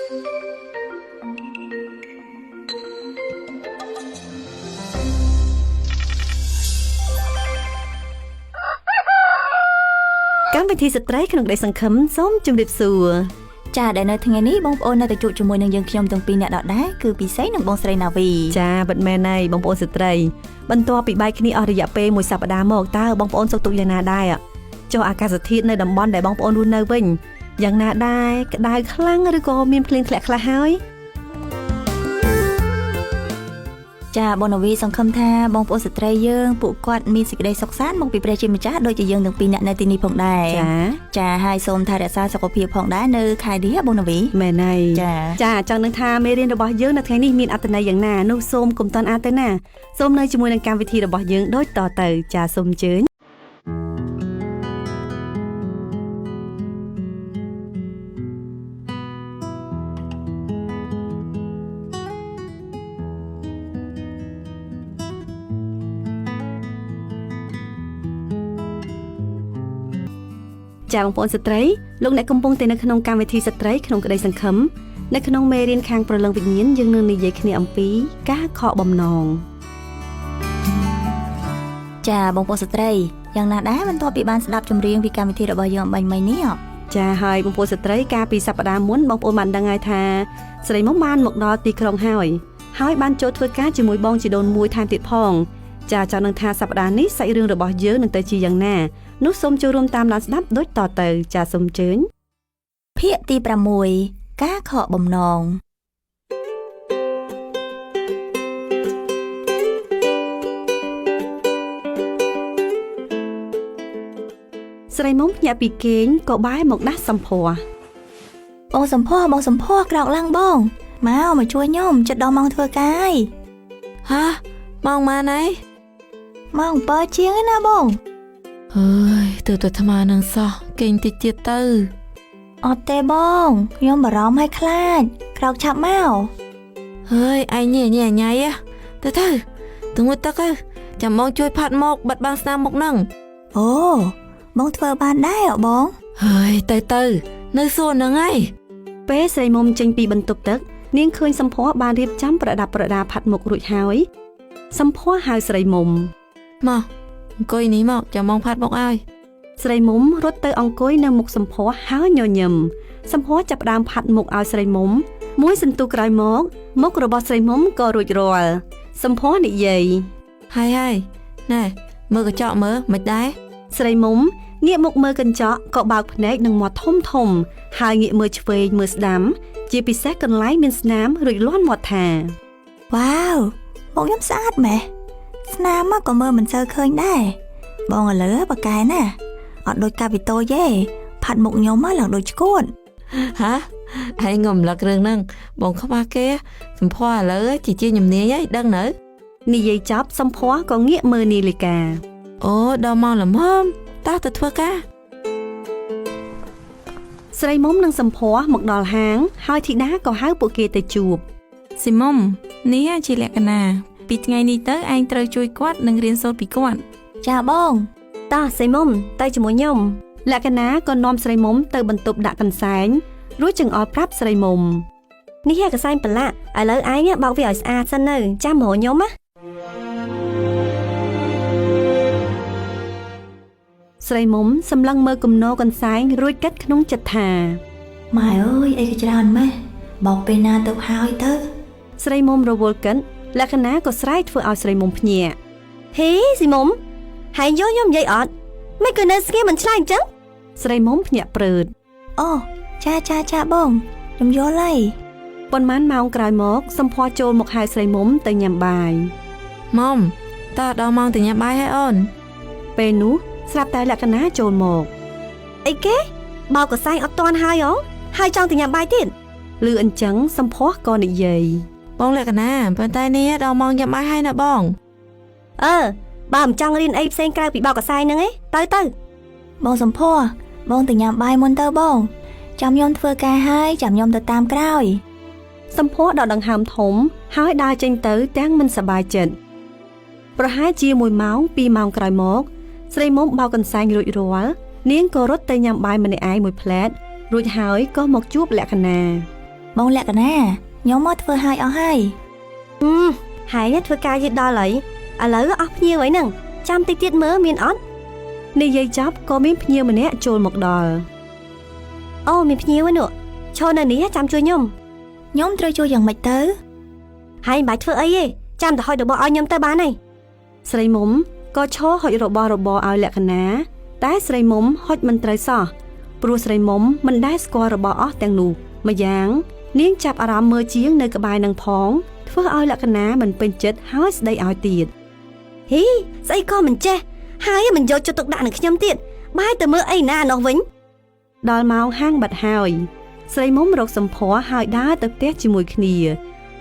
កម្មវិធីស្ត្រីក្នុងក្តីសង្ឃឹមសូមជម្រាបសួរចាដែលនៅថ្ងៃនេះបងប្អូននៅតែជួបជាមួយនឹងយើងខ្ញុំទាំងពីរអ្នកដដែលគឺពិសេសនិងបងស្រីណាវីចាពិតមែនហើយបងប្អូនស្ត្រីបន្ទាប់ពីបែកគ្នាអស់រយៈពេលមួយសប្តាហ៍មកតើបងប្អូនសុខទុក្ខយ៉ាងណាដែរចុះអាកាសធាតុនៅតំបន់ដែលបងប្អូនរស់នៅវិញយ៉ាងណាដែរក្តៅខ្លាំងឬក៏មានភ្លៀងធ្លាក់ខ្លះហើយចាបងណាវីសង្ឃឹមថាបងប្អូនស្ត្រីយើងពួកគាត់មានសេចក្តីសុខសាន្តមកពីព្រះជាម្ចាស់ដូចជាយើងទាំងពីរអ្នកនៅទីនេះផងដែរចាហើយសូមថែរក្សាសុខភាពផងដែរនៅខែនេះបងណាវីមែនហើយចាចង់នឹងថាមេរៀនរបស់យើងនៅថ្ងៃនេះមានអត្ថន័យយ៉ាងណានោះសូមកុំតាន់អានទៅណាសូមនៅជាមួយនឹងកម្មវិធីរបស់យើងដូចតទៅចាសូមអញ្ជើញចាបងប្អូនស្ត្រីលោកអ្នកកំពុងតែនៅក្នុងកម្មវិធីស្ត្រីក្នុងក្តីសង្ឃឹមនៅក្នុងមេរៀនខាងព្រលឹងវិញ្ញាណយើងនឹងនិយាយគ្នាអំពីការខកបំណងចាបងប្អូនស្ត្រីយ៉ាងណាដែរបន្ទាប់ពីបានស្ដាប់ចម្រៀងពីកម្មវិធីរបស់យើងបាញ់មិញនេះចាហើយបងប្អូនស្ត្រីកាលពីសប្តាហ៍មុនបងប្អូនបានដឹងហើយថាស្រីមុំបានមកដល់ទីក្រុងហើយបានចូលធ្វើការជាមួយបងជីដូនមួយថែមទៀតផងចាចង់នឹងថាសប្តាហ៍នេះសាច់រឿងរបស់យើងនឹងទៅជាយ៉ាងណានោះសូមចូលរួមតាមដានស្ដាប់ដូចតទៅចាសូមអញ្ជើញភាគទី6ការខកបំណងស្រីមុំភ្ញាក់ពីគេងក៏បែរមកដាស់សំភ័របងសំភ័រក្រោកឡើងបងមកជួយខ្ញុំចិត្តដល់ម៉ោងធ្វើការហើយហាម៉ោងម៉ានហើយម៉ោង7ជាងឯណាបងអើយទៅថ្មនឹងសោះគេងតិចទៀតទៅអត់ទេបងខ្ញុំបារម្ភឲ្យខ្លាចក្រោកឆាប់មកហើយឯងញ៉ៃទៅងូតទឹកទៅចាំបងជួយផាត់មកបិទបាំងស្នាមមុខនឹងអូបងធ្វើបានដែរបងហើយទៅនៅសួនហ្នឹងហើយពេលស្រីមុំចេញពីបន្ទប់ទឹកនាងឃើញសំភ័របានរៀបចំប្រដាប់ប្រដាផាត់មុខរួចហើយសំភ័រហៅស្រីមុំមកអង្គុយនេះមកចាំបងផាត់មុខឲ្យស្រីមុំរត់ទៅអង្គុយនៅមុខសំភ័រហើយញញឹមសំភ័រចាប់ផ្ដើមផាត់មុខឲ្យស្រីមុំមួយសន្ទុះក្រោយមកមុខរបស់ស្រីមុំក៏រួចរាល់សំភ័រនិយាយហើយណែមើលកញ្ចក់មើលមិនដែរស្រីមុំងាកមុខមើលកញ្ចក់ក៏បើកភ្នែកនឹងមាត់ធំហើយងាកមើលឆ្វេងមើលស្ដាំជាពិសេសកន្លែងមានស្នាមរួចលាន់មាត់ថាវ៉ាវមុខខ្ញុំស្អាតម៉េះស្នាមក៏មើលមិនសូវឃើញដែរបងឥឡូវបកែណាអត់ដូចកាវីតូទេផាត់មុខខ្ញុំមកឡើងដូចឈួតហាហើយងំលឹករឿងហ្នឹងបងខ្វះគេសំភ័រឥឡូវជាជំនាញហើយដឹងនៅនិយាយចប់សំភ័រក៏ងាកមើលនាឡិកាអូដល់ម៉ោងល្មមតើទៅធ្វើការស្រីមុំនិងសំភ័រមកដល់ហាងហើយធីតាក៏ហៅពួកគេទៅជួបស៊ីមុំនេះជាលក្ខណៈពីថ្ងៃនេះទៅឯងត្រូវជួយគាត់និងរៀនសូត្រពីគាត់ចាបងតោះស្រីមុំទៅជាមួយខ្ញុំលក្ខណៈក៏នាំស្រីមុំទៅបន្ទប់ដាក់កន្សែងរួចចង្អុលប្រាប់ស្រីមុំនេះកន្សែងប្រឡាក់ឥឡូវឯងបោកវាឲ្យស្អាតសិននៅចាំរកខ្ញុំណាស្រីមុំសម្លឹងមើលគំនរកន្សែងរួចគិតក្នុងចិត្តថាម៉ែអើយអីក៏ច្រើនម៉េះបោកពេលណាទៅហើយទៅស្រីមុំរវល់គិតលក្ខណៈក៏ស្រែកធ្វើឲ្យស្រីមុំភ្ញាក់ហេស៊ីមុំហើយយកខ្ញុំនិយាយអត់មិនគឺនៅស្ងៀមមិនឆ្លើយអញ្ចឹងស្រីមុំភ្ញាក់ព្រឺតអូចាបងខ្ញុំយល់ហើយប៉ុន្មានម៉ោងក្រោយមកសំភ័រចូលមកហៅស្រីមុំទៅញ៉ាំបាយមុំតើដល់ម៉ោងទៅញ៉ាំបាយហើយអូនពេលនោះស្រាប់តែលក្ខណៈចូលមកអីគេបោកកសែងអត់ទាន់ហើយចង់ទៅញ៉ាំបាយទៀតលឺអញ្ចឹងសំភ័រក៏និយាយបងលក្ខណៈប៉ុន្តែនេះដល់ម៉ោងញ៉ាំបាយហើយណាបងបើមិនចង់រៀនអីផ្សេងក្រៅពីបោកកសែងហ្នឹងឯងទៅបងសំភ័របងទៅញ៉ាំបាយមុនទៅបងចាំខ្ញុំធ្វើការហើយចាំខ្ញុំទៅតាមក្រោយសំភ័រដកដង្ហើមធំហើយដើរចេញទៅទាំងមិនសប្បាយចិត្តប្រហែលជា1ម៉ោង2ម៉ោងក្រោយមកស្រីមុំបោកកន្សែងរួចរាល់នាងក៏រត់ទៅញ៉ាំបាយម្នាក់ឯងមួយផ្លែតរួចហើយក៏មកជួបលក្ខណៈ បងលក្ខណៈខ្ញុំមកធ្វើឲ្យអស់ហើយ ហើយនេះធ្វើការយឺតដល់ហើយឥឡូវអស់ភ្ញៀវហើយហ្នឹងចាំតិចទៀតមើលមានអត់ និយាយចប់ក៏មានភ្ញៀវម្នាក់ចូលមកដល់ អូមានភ្ញៀវហ្នឹងឈរនៅនេះចាំជួយខ្ញុំ ខ្ញុំត្រូវជួយយ៉ាងម៉េចទៅ ហើយមិនបាច់ធ្វើអីទេចាំតែហុចរបស់ឲ្យខ្ញុំទៅបានហើយ ស្រីមុំក៏ឈរហុចរបស់របរឲ្យលក្ខណៈតែស្រីមុំហុចមិនត្រូវសោះព្រោះស្រីមុំមិនដែលស្គាល់របស់អស់ទាំងនោះម្យ៉ាងនាងចាប់អារម្មណ៍មើលជាងនៅក្បែរនឹងផងធ្វើឲ្យលក្ខណៈមិនពេញចិត្តហើយស្ដីឲ្យទៀត ហ៊ីស្អីក៏មិនចេះហើយមិនយកចិត្តទុកដាក់នឹងខ្ញុំទៀតបែរទៅមើលអីណានោះវិញ ដល់ម៉ោងហាងបាត់ហើយស្រីមុំរកសម្ផស្សហើយដើរទៅផ្ទះជាមួយគ្នា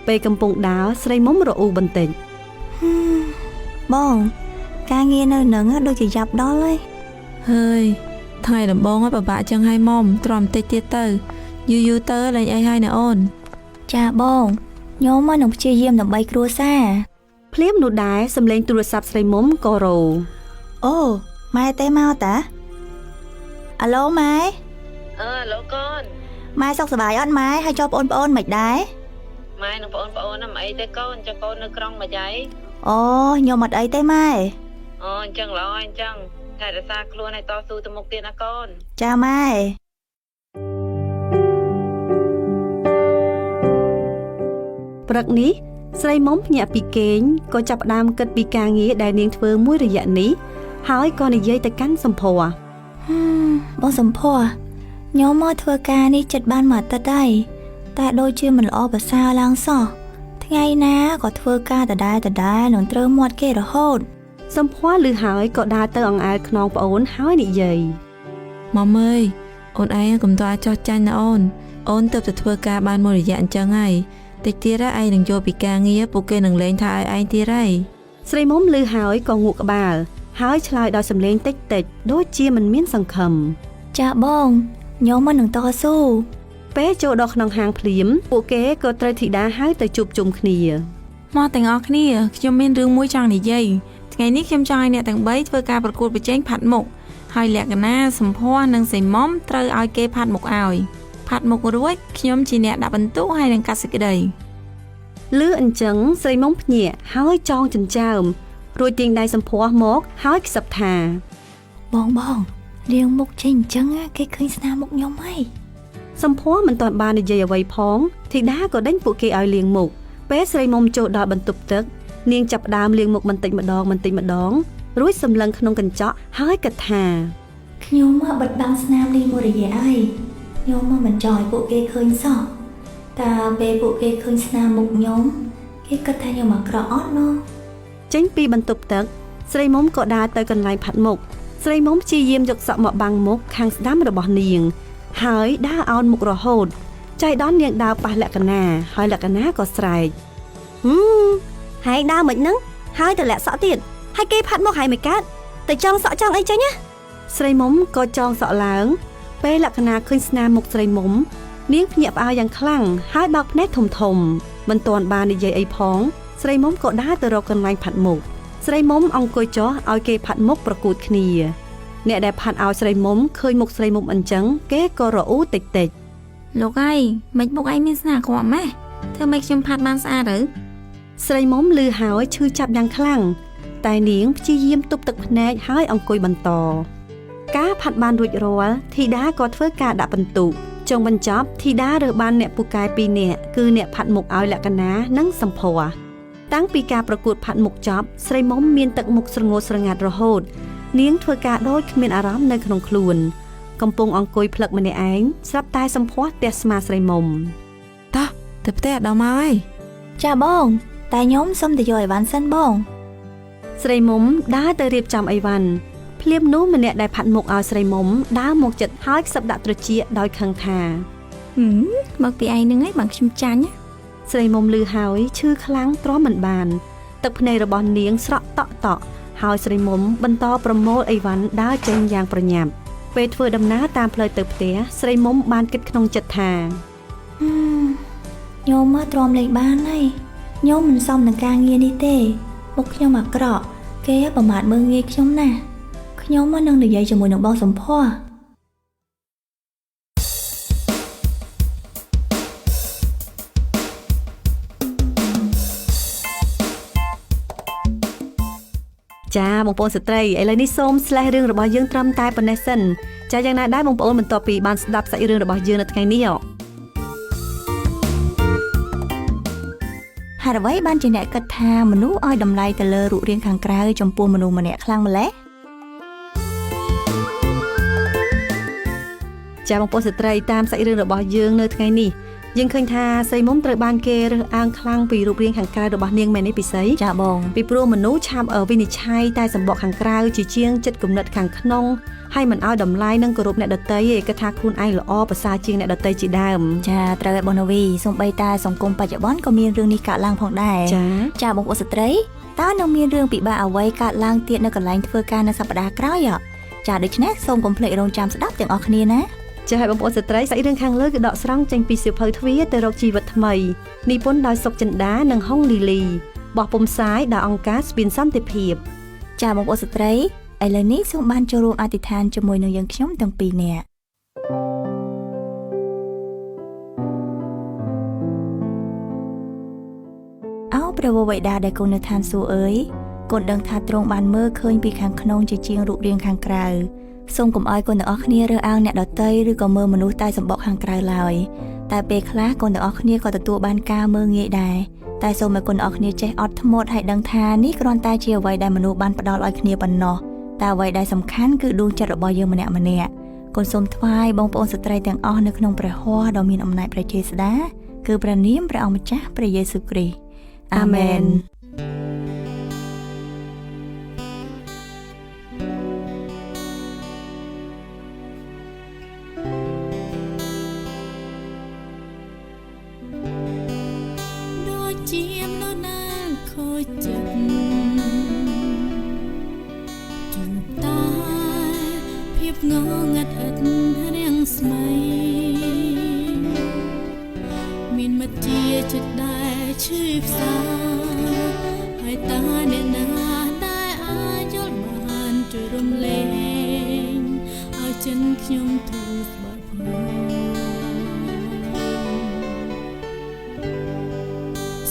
ពេលកំពុងដើរស្រីមុំរអ៊ូបន្តិច បងការងារនៅនឹងដូចជាយ៉ាប់ដល់ហើយ ហើយថ្ងៃដំបងឲ្យពិបាកចឹងហើយមុំទ្រាំតិចទៀតទៅយូរទៅលេងអីហើយណាអូន ចាបងខ្ញុំមកនឹងព្យាយាមដើម្បីគ្រួសារ ភ្លាមនោះដែរសំឡេងទូរស័ព្ទស្រីមុំក៏រោ អូម៉ែទេមកតាអាឡូម៉ែ លោកកូន ម៉ែសុខសប្បាយអត់ម៉ែហើយចុះបងប្អូនមិនដែរ ម៉ែនិងបងប្អូនហ្នឹងមិនអីទេកូនចុះកូននៅក្រុងមកយាយ អូខ្ញុំអត់អីទេម៉ែ អូអញ្ចឹងល្អអញ្ចឹងថែរក្សាខ្លួនឲ្យតស៊ូទៅមុខទៀតណាកូន ចាម៉ែ ព្រឹកនេះស្រីមុំភ្ញាក់ពីគេងក៏ចាប់ផ្ដើមគិតពីការងារដែលនាងធ្វើមួយរយៈនេះហើយក៏និយាយទៅកាន់សម្ផស្ស បងសំភ័រខ្ញុំមកធ្វើការនេះចិត្តបានមួយអាទិត្យហើយតែដូចជាមិនល្អប្រសើរឡើងសោះថ្ងៃណាក៏ធ្វើការដដែលនឹងត្រូវមាត់គេរហូត សម្ផស្សឮហើយក៏ដើរទៅអង្អែលខ្នងប្អូនហើយនិយាយ ម៉មអើយអូនឯងកុំតើចោះចាញ់ណាអូនទៅធ្វើការបានមួយរយៈអញ្ចឹងហើយតិចទៀតឯងនឹងយកពីការងារពួកគេនឹងលេងថាឲ្យឯងទៀតហើយ ស្រីមុំឮហើយក៏ងក់ក្បាលហើយឆ្លើយដោយសំឡេងតិចដូចជាមិនមានសង្ឃឹម ចាបងខ្ញុំមកនឹងតស៊ូ ពេលចូលដល់ក្នុងហាងភ្លាមពួកគេក៏ត្រូវធីតាហៅទៅជួបជុំគ្នា មកទាំងអស់គ្នាខ្ញុំមានរឿងមួយចង់និយាយថ្ងៃនេះខ្ញុំចង់ឲ្យអ្នកទាំង3ធ្វើការប្រកួតប្រជែងផាត់មុខហើយលក្ខណៈសម្ផស្សនិងសីមុំត្រូវឲ្យគេផាត់មុខឲ្យផាត់មុខរួចខ្ញុំជាអ្នកដាក់បន្ទុកហើយនឹងកាត់សេចក្តី លឺអញ្ចឹងស្រីមុំភ្ញាក់ហើយចងចិញ្ចើមរួចទាញដៃសម្ផស្សមកហើយខ្សឹបថា បងលាងមុខចេញអញ្ចឹងគេឃើញស្នាមមុខខ្ញុំហើយ សម្ផស្សមិនទាន់បាននិយាយអ្វីផងធីតាក៏ដេញពួកគេឲ្យលាងមុខពេលស្រីមុំចូលដល់បន្ទប់ទឹកនាងចាប់ផ្ដើមលាងមុខបន្តិចម្ដងរួចសម្លឹងក្នុងកញ្ចក់ហើយគិតថា ខ្ញុំមកបិទបាំងស្នាមនេះមួយរយៈហើយខ្ញុំមកមិនចង់ឲ្យពួកគេឃើញសោះតើពេលពួកគេឃើញស្នាមមុខខ្ញុំគេគិតថាខ្ញុំអាក្រក់អត់ណោះ ចេញពីបន្ទប់ទឹកស្រីមុំក៏ដើរទៅកន្លែងផាត់មុខស្រីមុំព្យាយាមយកសក់មកបាំងមុខខាងស្ដាំរបស់នាងហើយដើរអោនមុខរហូតចៃដន្យនាងដើរប៉ះលក្ខណៈហើយលក្ខណៈក៏ស្រែក ហើយដើរមិនហ្នឹងហើយទៅលាក់សក់ទៀតហើយគេផាត់មកហើយមិនកើតទៅចង់សក់ចង់អីចេញណា ស្រីមុំក៏ចងសក់ឡើងពេលលក្ខណៈឃើញស្នាមមុខស្រីមុំនាងភ្ញាក់ផ្អើលយ៉ាងខ្លាំងហើយបោកភ្នែកធំមិនទាន់បាននិយាយអីផងស្រីមុំក៏ដើរទៅរកកន្លែងផាត់មុខស្រីមុំអង្គុយចុះឲ្យគេផាត់មុខប្រកួតគ្នាអ្នកដែលផាត់ឲ្យស្រីមុំឃើញមុខស្រីមុំអញ្ចឹងគេក៏រអ៊ូតិច លោកអីមិនមុខឯងមានស្នាមក្រក់ម៉េះធ្វើម៉េចខ្ញុំផាត់បានស្អាតទៅ ស្រីមុំឮហើយឈឺចាប់យ៉ាងខ្លាំងតែនាងព្យាយាមទប់ទឹកភ្នែកហើយអង្គុយបន្តការផាត់បានរួចរាល់ធីតាក៏ធ្វើការដាក់បន្ទុកចុងបញ្ចប់ធីតារើសបានអ្នកពូកែ2នាក់គឺអ្នកផាត់មុខឲ្យលក្ខណៈនិងសម្ផស្សតាំងពីការប្រកួតផាត់មុខចប់ស្រីមុំមានទឹកមុខស្រងោតស្រងាត់រហូតនាងធ្វើការដូចគ្មានអារម្មណ៍នៅក្នុងខ្លួនកំពុងអង្គុយផ្លឹកម្នាក់ឯងស្រាប់តែសម្ផស្សទះស្មាស្រីមុំ តោះទៅផ្ទះដល់មកហើយ ចាបងតែខ្ញុំសុំទៅយកអីវ៉ាន់សិនបង ស្រីមុំដើរទៅរៀបចំអីវ៉ាន់ភ្លាមនោះម្នាក់ដែលផាត់មុខឲ្យស្រីមុំដើរមកចិត្តហើយខ្សឹបដាក់ត្រចៀកដោយខឹងថា មកពីឯងនឹងឯងបានខ្ញុំចាញ់ ស្រីមុំឮហើយឈឺខ្លាំងទ្រាំមិនបានទឹកភ្នែករបស់នាងស្រក់តក់ហើយស្រីមុំបន្តប្រមូលអីវ៉ាន់ដើរចេញយ៉ាងប្រញាប់ពេលធ្វើដំណើរតាមផ្លូវទៅផ្ទះស្រីមុំបានគិតក្នុងចិត្តថា ខ្ញុំមកទ្រាំលេងបានហើយខ្ញុំមិនសមនឹងការងារនេះទេមុខខ្ញុំអាក្រក់គេប្រមាថមើលងាយខ្ញុំណាស់ខ្ញុំមកនឹងនិយាយជាមួយនឹងបងសម្ផស្ស ប ចាបងប្អូនស្ត្រីឥឡូវនេះសូមស្លេះរឿងរបស់យើងត្រឹមតែប៉ុណ្ណេះសិនចាយ៉ាងណាដែរបងប្អូនបន្ទាប់ពីបានស្ដាប់សាច់រឿងរបស់យើងនៅថ្ងៃនេះ ហេតុអ្វីបានជាអ្នកគិតថាមនុស្សឲ្យតម្លៃទៅលើរូបរាងខាងក្រៅចំពោះមនុស្សម្នាក់ខ្លាំងម្ល៉េះ ចាបងប្អូនស្ត្រីតាមសាច់រឿងរបស់យើងនៅថ្ងៃនេះយើងឃើញថាសីមុំត្រូវបានគេរើសអើងខ្លាំងពីរូបរាងខាងក្រៅរបស់នាងមែនទេពិសី ចាបង ពីព្រោះមនុស្សឆាប់វិនិច្ឆ័យតែសម្បកខាងក្រៅជាជាងចិត្តគំនិតខាងក្នុងហើយមិនឲ្យតម្លៃនិងគោរពអ្នកដទៃឯគិតថាខ្លួនឯងល្អប្រសើរជាងអ្នកដទៃជាដើម ចាត្រូវឲ្យបងណាវីសូម្បីតែសង្គមបច្ចុប្បន្នក៏មានរឿងនេះកើតឡើងផងដែរ ចាបងប្អូនស្ត្រីតើនឹងមានរឿងពិបាកអ្វីកើតឡើងទៀតនៅកន្លែងធ្វើការនៅសប្តាហ៍ក្រោយចាដូច្នេះសូមកុំភ្លេចរងចាំស្ដាប់ទាំងអស់គ្នាណា ចាឲ្យបងប្អូនស្ត្រីសាច់រឿងខាងលើគឺដកស្រង់ចេញពីសៀវភៅទ្វារទៅរកជីវិតថ្មីនិពន្ធដោយសុកចិន្តានិងហុងលីលីបោះពុម្ពផ្សាយដោយអង្គការស្ពានសន្តិភាព ចាបងប្អូនស្ត្រីឥឡូវនេះសូមបានចូលរួមអធិដ្ឋានជាមួយនឹងយើងខ្ញុំទាំងពីរនាក់អោព្រះវរបិតាដែលគង់នៅឋានសួគ៌អើយកូនដឹងថាទ្រង់បានមើលឃើញពីខាងក្នុងជាជាងរូបរាងខាងក្រៅសូមកុំឲ្យកូនទាំងអស់គ្នារើសអើងអ្នកដទៃឬក៏មើលមនុស្សតែសម្បកខាងក្រៅឡើយតែពេលខ្លះកូនទាំងអស់គ្នាក៏ទទួលបានការមើលងាយដែរតែសូមឲ្យកូនទាំងអស់គ្នាចេះអត់ធ្មត់ហើយដឹងថានេះគ្រាន់តែជាអ្វីដែលមនុស្សបានផ្ដល់ឲ្យគ្នាប៉ុណ្ណោះតែអ្វីដែលសំខាន់គឺដួងចិត្តរបស់យើងម្នាក់ៗកូនសូមថ្វាយបងប្អូនស្ត្រីទាំងអស់នៅក្នុងព្រះហស្ថដ៏មានអំណាចព្រះជេស្តាគឺព្រះនាមព្រះអង្គម្ចាស់ព្រះយេស៊ូវគ្រីស្ទអាមែន ងងឹតអិតរាំងស្មៃមានមិត្តជាចិត្តដែលឈឺផ្សាហើយតើអ្នកណាដែលអាចយល់បានជួយរំលែងឲ្យចិនខ្ញុំធូរស្បើយផង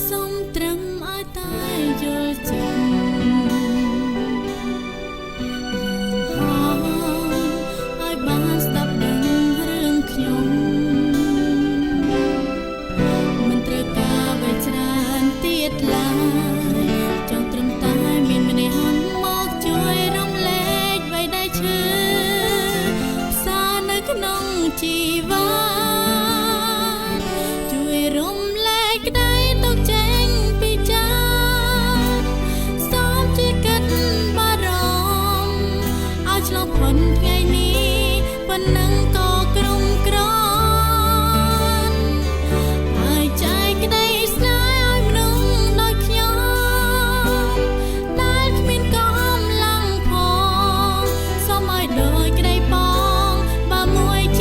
សូមត្រឹមឲ្យតែយល់ចិត្ត ជីវាជួយរំលែកក្តីទុកចេញពីចិត្តសូមជួយកាត់បារម្ភឲ្យឆ្លងផុនថ្ងៃនេះប៉ុណ្ណឹងក៏ក្រុមក្រហើយចែកក្តីស្នេហ៍ឲ្យមនុស្សដូចខ្ញុំដែលគ្មានកម្លាំងផងសូមឲ្យដូចក្តីបងបើមួយ ច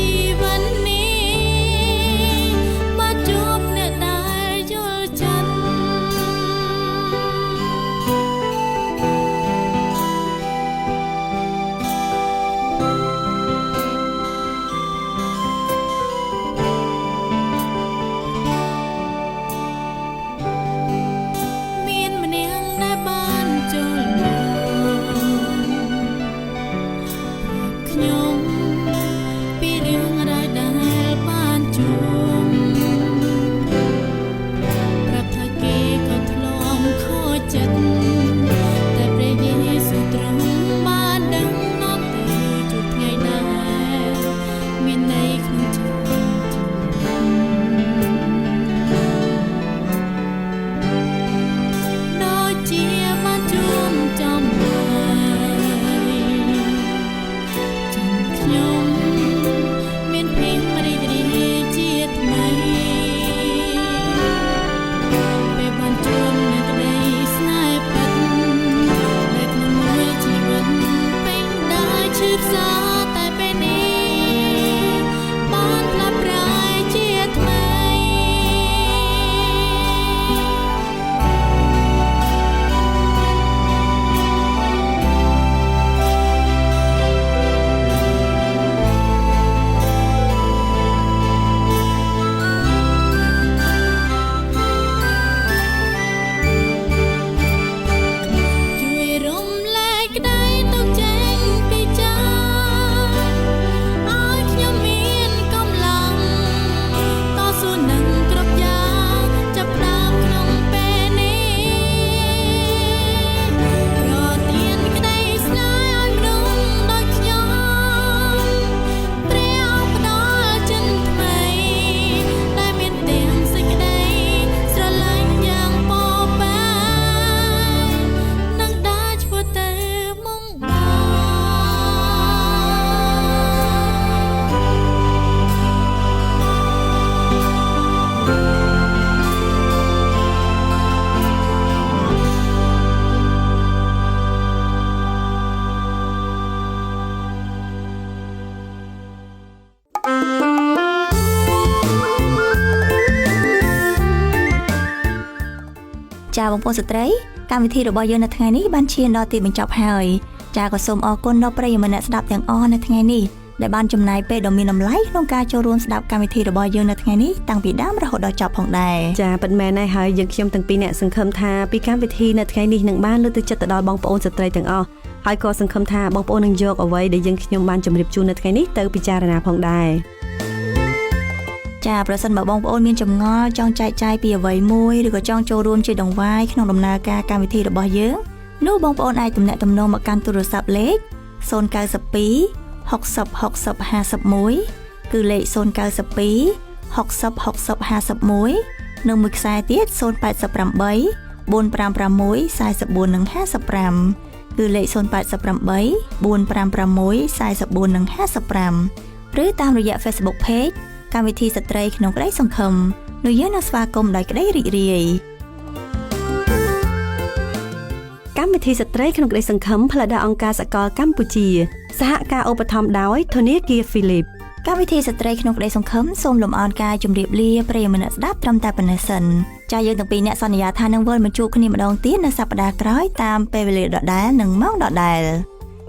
ចាបងប្អូនស្ត្រីកម្មវិធីរបស់យើងនៅថ្ងៃនេះបានឈានដល់ទីបញ្ចប់ហើយចាក៏សូមអរគុណដល់ប្រិយមិត្តអ្នកស្ដាប់ទាំងអស់នៅថ្ងៃនេះដែលបានចំណាយពេលដ៏មានតម្លៃក្នុងការចូលរួមស្ដាប់កម្មវិធីរបស់យើងនៅថ្ងៃនេះតាំងពីដើមរហូតដល់ចប់ផងដែរ ចាពិតមែនហើយយើងខ្ញុំទាំងពីរអ្នកសង្ឃឹមថាពីកម្មវិធីនៅថ្ងៃនេះនឹងបានលើកទឹកចិត្តទៅដល់បងប្អូនស្ត្រីទាំងអស់ហើយក៏សង្ឃឹមថាបងប្អូននឹងយកអ្វីដែលយើងខ្ញុំបានជម្រាបជូននៅថ្ងៃនេះទៅពិចារណាផងដែរ ចាប្រសិនបើបងប្អូនមានចម្ងល់ចង់ចែកចាយពីអ្វីមួយឬក៏ចង់ចូលរួមជាដង្វាយក្នុងដំណើរការកម្មវិធីរបស់យើងនោះបងប្អូនអាចទំនាក់ទំនងមកកាន់ទូរស័ព្ទលេខ092 60 60 51គឺលេខ092 60 60 51និងមួយខ្សែទៀត088 456 44និង55គឺលេខ088 456 44និង55ឬតាមរយៈ Facebook Page កម្មវិធីស្ត្រីក្នុងក្តីសង្ឃឹមនោះយើងនឹងស្វាគមន៍ដោយក្តីរីករាយ កម្មវិធីស្ត្រីក្នុងក្តីសង្ឃឹមផ្លាស់ដល់អង្គការសកលកម្ពុជាសហការឧបត្ថម្ភដោយធនាគារ Philip កម្មវិធីស្ត្រីក្នុងក្តីសង្ឃឹមសូមលំអរការជម្រាបលាប្រិយមិត្តអ្នកស្ដាប់ត្រឹមតែប៉ុណ្ណេះសិនចាយើងទាំងពីរអ្នកសន្យាថានឹងវិលមកជួបគ្នាម្ដងទៀតនៅសប្តាហ៍ក្រោយតាមពេលវេលាដដែលនិងម៉ោងដដែល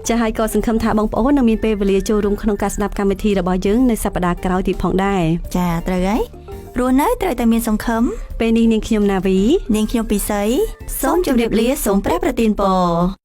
ចាហើយក៏សង្ឃឹមថាបងប្អូននឹងមានពេលវេលាចូលរួមក្នុងការស្ដាប់កម្មវិធីរបស់យើងនៅសប្តាហ៍ក្រោយទៀតផងដែរ ចាត្រូវហើយព្រោះនៅត្រូវតែមានសង្ឃឹម ពេលនេះនាងខ្ញុំណាវី នាងខ្ញុំពិសីសូមជម្រាបលាសូមព្រះប្រទានពរ